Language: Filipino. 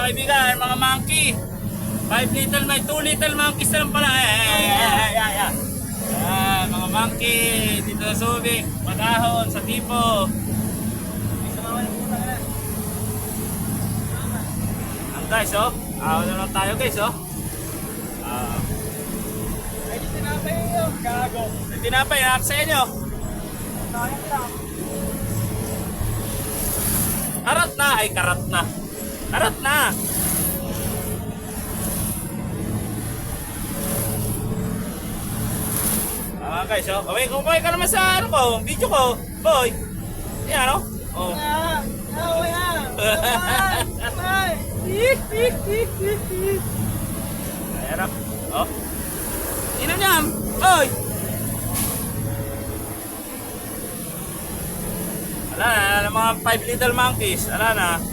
kaibigan, mga monkey. 2 little monkeys na lang pala. Mga monkey dito sa Subic, Pagahon, sa Tipo. Guys, oh. Wala lang tayo, guys, oh. Ay, tinapay yun. Gago. Tinapay, nakak sa inyo. Sayang lang. Karat na. Ay, karat na. Karat na. Guys, oh. Kumain ka naman sa ano ko, video ko. Boy. Yan, oh. Oh. Ayan, oh. Inom niya. Boy. Wala na, mga 5 little monkeys. Wala na.